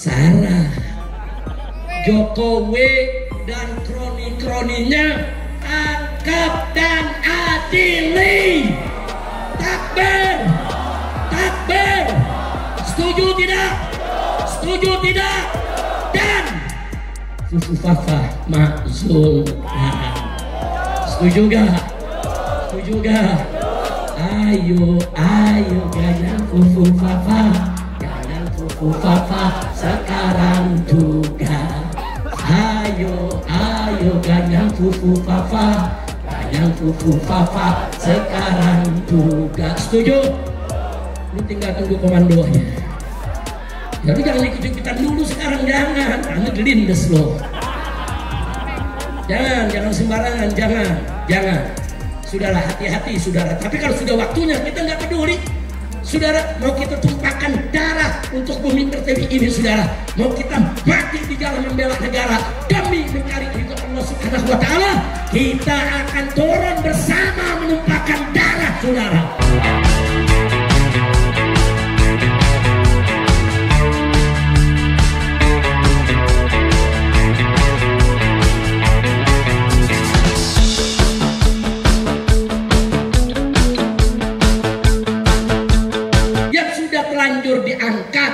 Sarah, Jokowi dan kroni-kroninya tangkap dan adili. Takbir, takbir. Setuju tidak? Setuju tidak? Dan Fufu Fafa Makzul. Setuju gak? Setuju gak? Ayo, ayo ganyang Fufu Fafa, ganyang Fufu Fafa sekarang juga. Ayo, ayo ganyang Fufu Fafa, ganyang Fufu Fafa sekarang juga. Setuju? Lu tinggal tunggu komandonya. Jadi jangan ikut-ikutan dulu sekarang, jangan. Anda gelindes loh. Jangan sembarangan, jangan. Saudara, hati-hati saudara. Tapi kalau sudah waktunya kita nggak peduli. Saudara, mau kita tumpahkan darah untuk bumi pertiwi ini, saudara. Mau kita mati di jalan membela negara demi mencari ridho Allah Subhanahu wa Ta'ala, kita akan turun bersama menumpahkan darah, saudara. Diangkat,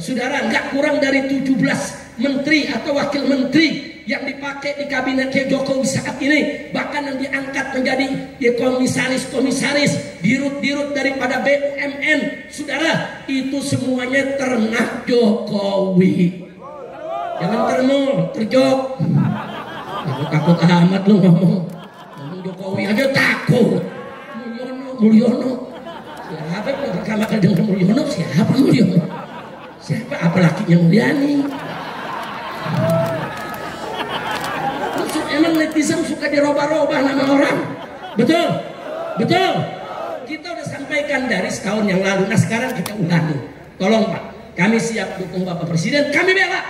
saudara, nggak kurang dari 17 menteri atau wakil menteri yang dipakai di kabinetnya Jokowi saat ini, bahkan yang diangkat menjadi komisaris, dirut daripada BUMN, saudara, itu semuanya ternak Jokowi. Jangan terjok. Takut amat lu ngomong Jokowi aja takut. Mulyono. Siapa yang pertama kali dengar Mulyono? Siapa Mulyono? Siapa? Apa lakinya Mulyani? Emang netizen suka dirobah-robah nama orang? Betul? Betul? Kita udah sampaikan dari setahun yang lalu. Nah sekarang kita ulangi. Tolong Pak, kami siap dukung Bapak Presiden. Kami bela.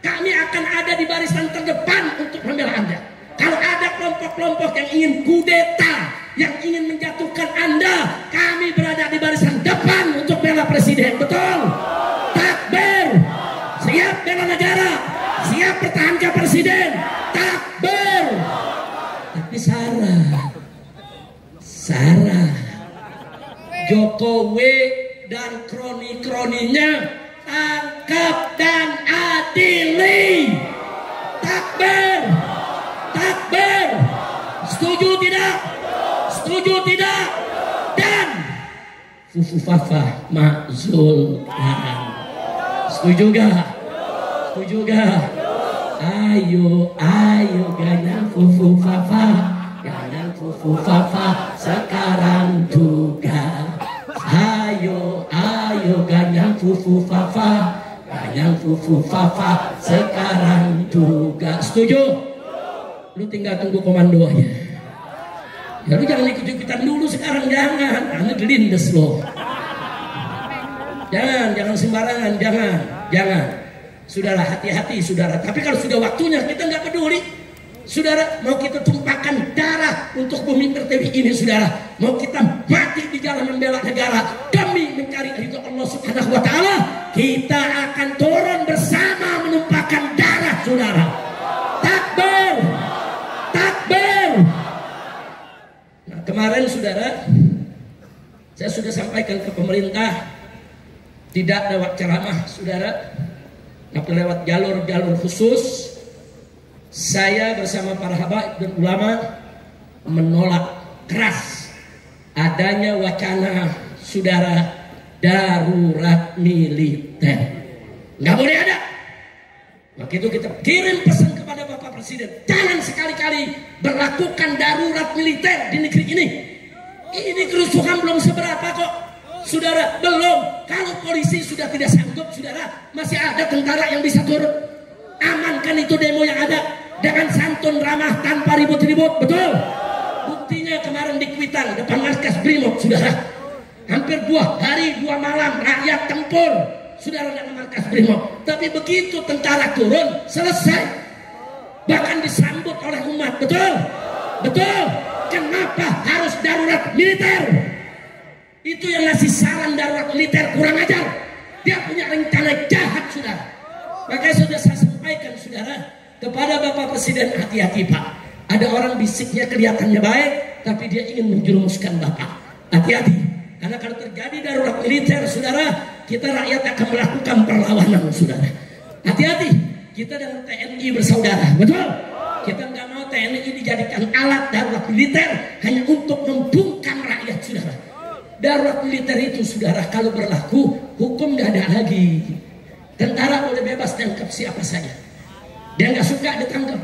Kami akan ada di barisan terdepan untuk membela Anda. Kalau ada kelompok-kelompok yang ingin kudeta, yang ingin menjatuhkan Anda, kami berada di barisan depan untuk bela Presiden. Betul? Takbir. Siap bela negara, siap pertahankan Presiden. Takbir. Tapi Sarah, Jokowi dan kroni-kroninya tangkap dan adili. Takbir. Takbir. Setuju tidak? Setuju tidak? Dan Fufu Fafa Makzul. Setuju gak? Setuju gak? Ayo, ayo ganyang Fufu Fafa, ganyang Fufu Fafa sekarang juga. Ayo, ayo ganyang Fufu Fafa, ganyang Fufu Fafa sekarang juga. Setuju? Lu tinggal tunggu komandonya. Ya lu jangan ikut-ikutan dulu sekarang, jangan. Anda gelindes loh. Jangan sembarangan, jangan. Saudara, hati-hati saudara. Tapi kalau sudah waktunya kita nggak peduli. Saudara, mau kita tumpahkan darah untuk bumi pertiwi ini, saudara. Mau kita mati di jalan membela negara demi mencari ridho Allah Subhanahu wa Ta'ala, kita akan turun bersama menumpahkan darah, saudara. Takbir. Takbir. Nah, kemarin saudara, saya sudah sampaikan ke pemerintah, tidak lewat ceramah saudara, tapi lewat jalur-jalur khusus. Saya bersama para habaib dan ulama menolak keras adanya wacana saudara darurat militer. Nggak boleh ada. Waktu itu kita kirim pesan kepada Bapak Presiden, jangan sekali-kali berlakukan darurat militer di negeri ini. Ini kerusuhan belum seberapa kok, saudara, belum. Kalau polisi sudah tidak sanggup, saudara, masih ada tentara yang bisa turun. Amankan itu demo yang ada dengan santun ramah tanpa ribut-ribut, betul? Buktinya kemarin di Kuitang depan markas Brimob, saudara, hampir 2 hari 2 malam rakyat tempur, saudara, dengan markas Brimob. Tapi begitu tentara turun, selesai. Bahkan disambut oleh umat, betul? Betul? Kenapa harus darurat militer? Itu yang ngasih saran darurat militer kurang ajar. Dia punya rencana jahat, saudara. Makanya sudah saya sampaikan saudara kepada Bapak Presiden, hati-hati Pak. Ada orang bisiknya kelihatannya baik, tapi dia ingin menjerumuskan Bapak. Hati-hati, karena kalau terjadi darurat militer saudara, kita rakyat akan melakukan perlawanan saudara. Hati-hati, kita dengan TNI bersaudara, betul? Kita nggak mau TNI dijadikan alat darurat militer hanya untuk membungkam rakyat saudara. Darurat militer itu saudara kalau berlaku, hukum nggak ada lagi. Tentara boleh bebas tangkap siapa saja. Dia nggak suka ditangkap.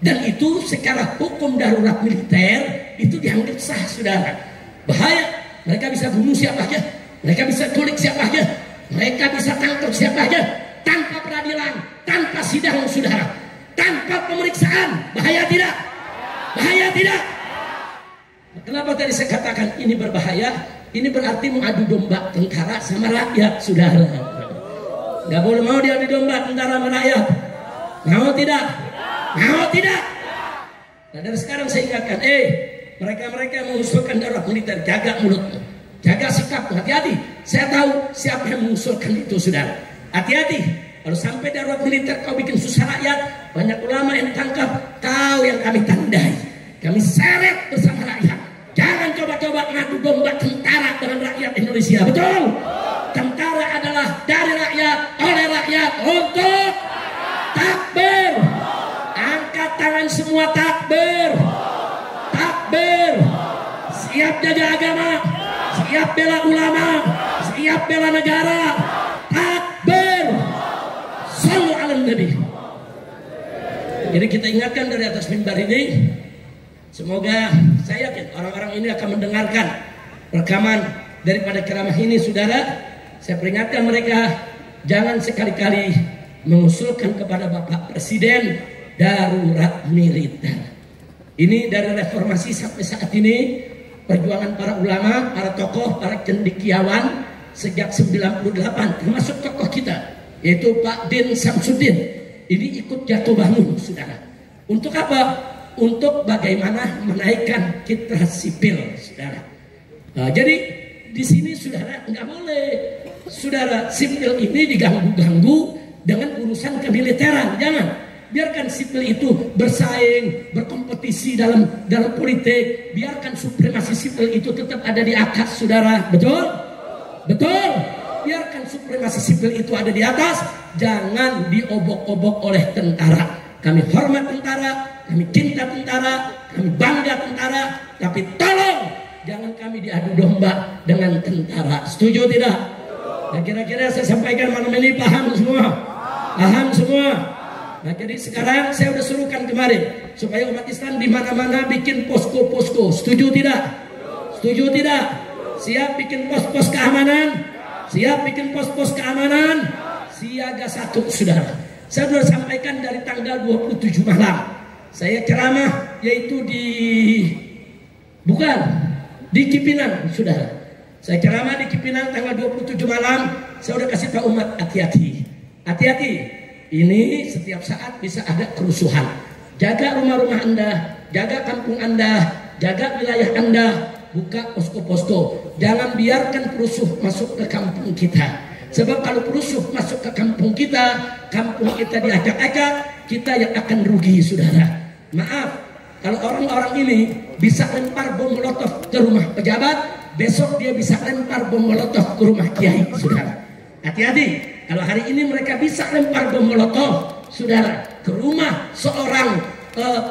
Dan itu secara hukum darurat militer itu dianggap sah saudara. Bahaya. Mereka bisa bunuh siapa aja. Mereka bisa culik siapa aja. Mereka bisa tangkap siapa aja. Tanpa peradilan, tanpa sidang saudara, tanpa pemeriksaan. Bahaya tidak? Bahaya tidak? Kenapa tadi saya katakan ini berbahaya? Ini berarti mengadu domba tentara sama rakyat saudara. Gak boleh mau dia didomba tentara rakyat. Mau tidak? Mau tidak? Nah dari sekarang saya ingatkan, mereka-mereka yang mengusulkan darurat militer, jaga mulutmu, jaga sikapmu, hati-hati. Saya tahu siapa yang mengusulkan itu saudara. Hati-hati. Kalau sampai darurat militer kau bikin susah rakyat, banyak ulama yang ditangkap, kau yang kami tandai, kami seret bersama rakyat. Jangan coba-coba ngadu domba tentara dengan rakyat Indonesia, betul? Tentara adalah dari rakyat, oleh rakyat, untuk takbir. Angkat tangan semua, takbir. Takbir. Siap jaga agama, siap bela ulama, siap bela negara. Takbir. Sallu ala Nabi. Jadi kita ingatkan dari atas mimbar ini, semoga saya yakin orang-orang ini akan mendengarkan rekaman daripada ceramah ini saudara. Saya peringatkan mereka, jangan sekali-kali mengusulkan kepada Bapak Presiden darurat militer. Ini dari reformasi sampai saat ini, perjuangan para ulama, para tokoh, para cendekiawan sejak 98, termasuk tokoh kita, yaitu Pak Din Samsudin. Ini ikut jatuh bangun, saudara. Untuk apa? Untuk bagaimana menaikkan citra sipil, saudara. Nah, jadi di sini saudara nggak boleh saudara sipil ini diganggu-ganggu dengan urusan kemiliteran. Jangan biarkan sipil itu bersaing, berkompetisi dalam politik. Biarkan supremasi sipil itu tetap ada di atas, saudara. Betul? Betul. Biarkan supremasi sipil itu ada di atas. Jangan diobok-obok oleh tentara. Kami hormat tentara, kami cinta tentara, kami bangga tentara. Tapi tolong jangan kami diadu domba dengan tentara. Setuju tidak? Nah kira-kira saya sampaikan malam ini paham semua? Paham semua? Nah jadi sekarang saya udah suruhkan kemarin supaya umat Islam di mana-mana bikin posko-posko. Setuju tidak? Setuju tidak? Siap bikin pos-pos keamanan? Siap bikin pos-pos keamanan? Siaga 1 saudara. Saya sudah sampaikan dari tanggal 27 malam. Saya ceramah yaitu bukan di Cipinang saudara. Saya ceramah di Cipinang tanggal 27 malam. Saya udah kasih tahu umat, hati-hati. Hati-hati. Ini setiap saat bisa ada kerusuhan. Jaga rumah-rumah Anda, jaga kampung Anda, jaga wilayah Anda, buka posko-posko. Jangan biarkan perusuh masuk ke kampung kita. Sebab kalau perusuh masuk ke kampung kita diacak-acak, kita yang akan rugi saudara. Maaf, kalau orang-orang ini bisa lempar bom molotov ke rumah pejabat, besok dia bisa lempar bom molotov ke rumah kiai, saudara. Hati-hati, kalau hari ini mereka bisa lempar bom molotov, saudara, ke rumah seorang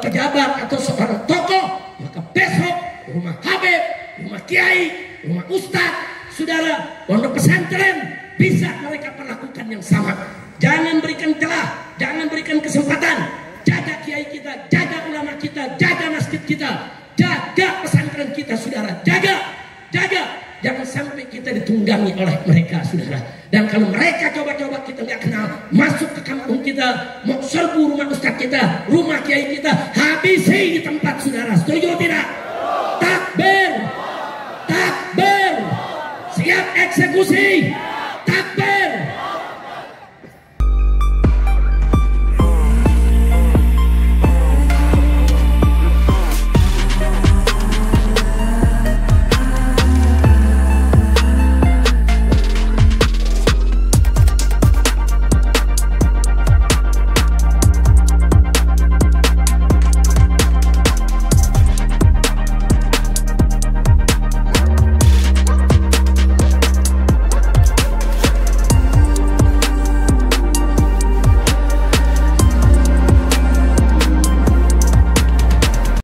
pejabat atau seorang tokoh, maka besok rumah habib, rumah kiai, rumah ustadz, saudara, pondok pesantren bisa mereka perlakukan yang sama. Jangan berikan celah, jangan berikan kesempatan. Jaga kiai kita, jaga ulama kita, jaga masjid kita, jaga pesantren kita, saudara. Jaga. Jangan sampai kita ditunggangi oleh mereka, saudara. Dan kalau mereka coba-coba kita nggak kenal, masuk ke kampung kita, mau serbu rumah ustadz kita, rumah kiai kita, habisi di tempat, saudara. Setuju tidak? Takbir. Siap eksekusi.